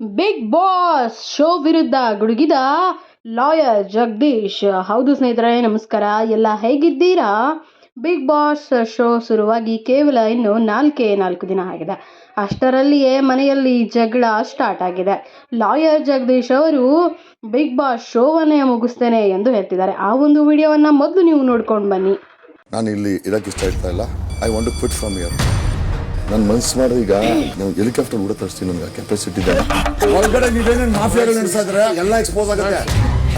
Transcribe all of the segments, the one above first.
Big boss show ವಿರುದ್ಧ ಗುಡುಗಿದ lawyer Jagadish. ಹೌದು ಸ್ನೇಹಿತರೆ, ನಮಸ್ಕಾರ. ಎಲ್ಲ ಹೇಗಿದ್ದೀರಾ? ಬಿಗ್ ಬಾಸ್ ಶೋ ಶುರುವಾಗಿ ಕೇವಲ ಇನ್ನು 4 ದಿನ ಆಗಿದೆ. ಅಷ್ಟರಲ್ಲಿಯೇ ಮನೆಯಲ್ಲಿ ಜಗಳ ಸ್ಟಾರ್ಟ್ ಆಗಿದೆ. ಲಾಯರ್ ಜಗದೀಶ್ ಅವರು ಬಿಗ್ ಬಾಸ್ ಶೋವನ್ನೇ ಮುಗಿಸ್ತೇನೆ ಎಂದು ಹೇಳ್ತಿದ್ದಾರೆ. ಆ ಒಂದು ವಿಡಿಯೋವನ್ನ ಮೊದಲು ನೀವು ನೋಡ್ಕೊಂಡು ಬನ್ನಿ. ನಾನು ಇಲ್ಲಿ ಇರಕ್ಕೆ ಇಷ್ಟ ಇರ್ತಾ ಇಲ್ಲ. I want to quit from here. ನಾನು ಮನ್ಸು ಮಾಡಿದ್ರೆ ಈಗ ನೀವು ಹೆಲಿಕಾಪ್ಟರ್ ಕೂಡ ತರಿಸ್ತೀನಿ. ನನಗೆ ಕೆಪಾಸಿಟಿ ಇದೆ. ಒಳಗಡೆ ನೀವೇನೇನು ಮಾಫಿಯಾಗಳು ನಡೆಸ್ತಾ ಇದ್ರೆ ಎಲ್ಲ ಎಕ್ಸ್ಪೋಸ್ ಆಗುತ್ತೆ.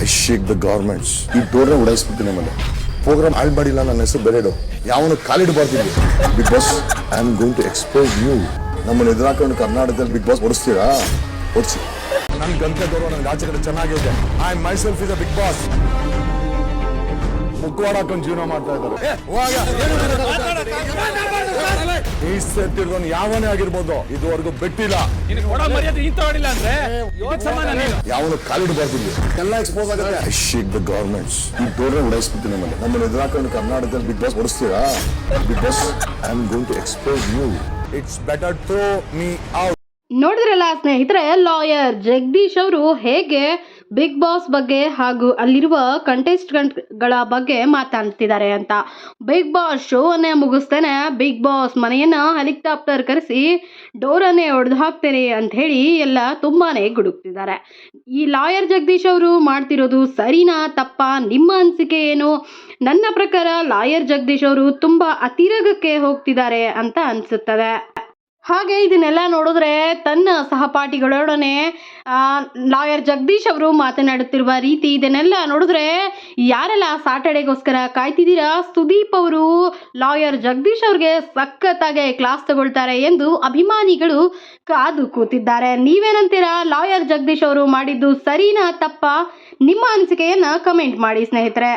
I shake the governments. ಈ ಡೋರ್ನ ಉಡಾಯಿಸ್ಬಿಡ್ತೀನಿ. ಆಮೇಲೆ ಪ್ರೋಗ್ರಾಮ್ ಹಾಳು ಮಾಡಿಲ್ಲ. ನನ್ನ ಹೆಸರು ಬೇರೆಡು ಯಾವನು ಕಾಲಿಡಬಾರ್ದಿಲ್ಲ. Bigg Boss I am going to expose you. ನಮ್ಮನ್ನು ಎದುರಾಕೊಂಡು ಕರ್ನಾಟಕದಲ್ಲಿ ಬಿಗ್ ಬಾಸ್ ಓಡಿಸ್ತೀರಾ? ಓಡಿಸಿ. ನನ್ನ ಗಂಟೆ ಗೌರವ ನನಗೆ ಆಚೆ ಕಡೆ ಚೆನ್ನಾಗಿದೆ. I myself is a big boss. ಮುಖವಾಡ ಹಾಕೊಂಡು ಜೀವನ ಮಾಡ್ತಾ ಇದ್ದಾರೆ. ಯಾವನೇ ಆಗಿರ್ಬೋದು, ಇದುವರೆಗೂ ಬೆಟ್ಟಿಲ್ಲ. ಯಾವನು ಕಾಲಿಡಬಾರ್ದು. ಎಲ್ಲ ಎಕ್ಸ್ಪೋಸ್ ಆಗುತ್ತೆ. I shake the governments. ಈ ಡೋರ್ನ ಉಡಾಯಿಸ್ಬಿಡ್ತೀನಿ. ಆಮೇಲೆ ನಮ್ಮನ್ನು ಎದುರಾಕೊಂಡು ಕರ್ನಾಟಕದಲ್ಲಿ ಬಿಗ್ ಬಾಸ್ ಓಡಿಸ್ತೀರಾ? Bigg Boss I am going to expose you. It's better to me out. ನೋಡಿದ್ರಲ್ಲ ಸ್ನೇಹಿತರೆ, ಲಾಯರ್ ಜಗದೀಶ್ ಅವರು ಹೇಗೆ ಬಿಗ್ ಬಾಸ್ ಬಗ್ಗೆ ಹಾಗೂ ಅಲ್ಲಿರುವ ಕಂಟೆಸ್ಟೆಂಟ್ಗಳ ಬಗ್ಗೆ ಮಾತಾಡ್ತಿದ್ದಾರೆ ಅಂತ. ಬಿಗ್ ಬಾಸ್ ಶೋವನ್ನೇ ಮುಗಿಸ್ತೇನೆ, ಬಿಗ್ ಬಾಸ್ ಮನೆಯನ್ನ ಹೆಲಿಕಾಪ್ಟರ್ ಕರೆಸಿ ಡೋರನ್ನೇ ಒಡೆದು ಹಾಕ್ತೇನೆ ಅಂತ ಹೇಳಿ ಎಲ್ಲ ತುಂಬಾನೇ ಗುಡುಕ್ತಿದ್ದಾರೆ. ಈ ಲಾಯರ್ ಜಗದೀಶ್ ಅವರು ಮಾಡ್ತಿರೋದು ಸರಿನಾ ತಪ್ಪಾ? ನಿಮ್ಮ ಅನಿಸಿಕೆ ಏನು? ನನ್ನ ಪ್ರಕಾರ ಲಾಯರ್ ಜಗದೀಶ್ ಅವರು ತುಂಬಾ ಅತಿರೇಕಕ್ಕೆ ಹೋಗ್ತಿದ್ದಾರೆ ಅಂತ ಅನ್ಸುತ್ತದೆ. ಹಾಗೆ ಇದನ್ನೆಲ್ಲ ನೋಡಿದ್ರೆ ತನ್ನ ಸಹಪಾಠಿಗಳೊಡನೆ ಲಾಯರ್ ಜಗದೀಶ್ ಅವರು ಮಾತನಾಡುತ್ತಿರುವ ರೀತಿ, ಇದನ್ನೆಲ್ಲ ನೋಡಿದ್ರೆ ಯಾರೆಲ್ಲ ಸಾಟರ್ಡೆಗೋಸ್ಕರ ಕಾಯ್ತಿದ್ದೀರಾ, ಸುದೀಪ್ ಅವರು ಲಾಯರ್ ಜಗದೀಶ್ ಅವ್ರಿಗೆ ಸಖತ್ತಾಗಿ ಕ್ಲಾಸ್ ತಗೊಳ್ತಾರೆ ಎಂದು ಅಭಿಮಾನಿಗಳು ಕಾದು ಕೂತಿದ್ದಾರೆ. ನೀವೇನಂತೀರಾ? ಲಾಯರ್ ಜಗದೀಶ್ ಅವರು ಮಾಡಿದ್ದು ಸರಿನಾ ತಪ್ಪಾ? ನಿಮ್ಮ ಅನಿಸಿಕೆಯನ್ನ ಕಮೆಂಟ್ ಮಾಡಿ ಸ್ನೇಹಿತರೆ.